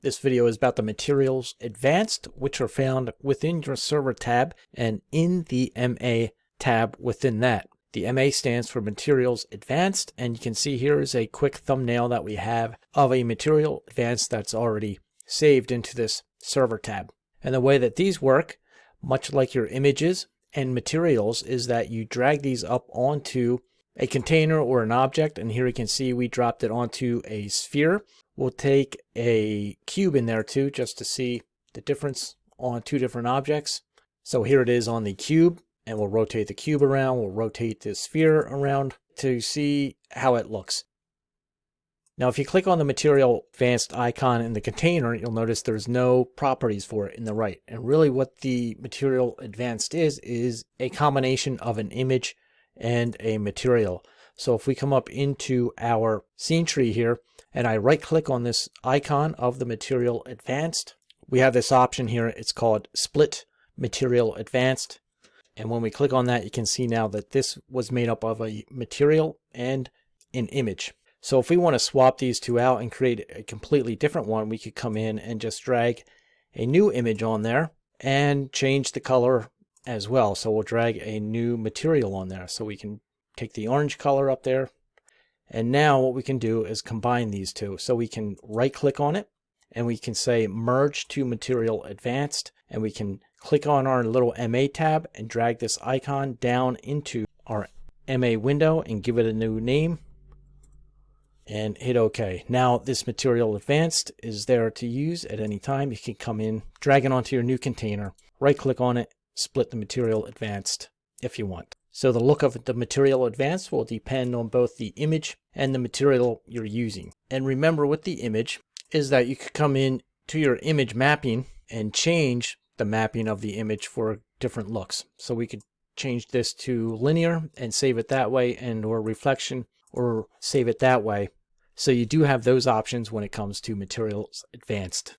This video is about the Materials Advanced, which are found within your Server tab and in the MA tab within that. The MA stands for Materials Advanced, and you can see here is a quick thumbnail that we have of a Material Advanced that's already saved into this Server tab. And the way that these work, much like your images and materials, is that you drag these up onto a container or an object, and here you can see we dropped it onto a sphere. We'll take a cube in there too, just to see the difference on two different objects. So here it is on the cube, and we'll rotate the cube around, we'll rotate the sphere around to see how it looks. Now if you click on the Material Advanced icon in the container, you'll notice there's no properties for it in the right. And really what the Material Advanced is a combination of an image and a material. So if we come up into our scene tree here, and I right click on this icon of the Material Advanced, we have this option here. It's called Split Material Advanced. And when we click on that, you can see now that this was made up of a material and an image. So if we want to swap these two out and create a completely different one, we could come in and just drag a new image on there and change the color as well. So we'll drag a new material on there. So we can take the orange color up there. And now what we can do is combine these two. So we can right click on it and we can say merge to Material Advanced, and we can click on our little MA tab and drag this icon down into our MA window and give it a new name and hit OK. Now this Material Advanced is there to use at any time. You can come in, drag it onto your new container, right click on it, split the Material Advanced if you want. So the look of the Material Advanced will depend on both the image and the material you're using. And remember with the image is that you could come in to your image mapping and change the mapping of the image for different looks. So we could change this to linear and save it that way, and or reflection or save it that way. So you do have those options when it comes to Materials Advanced.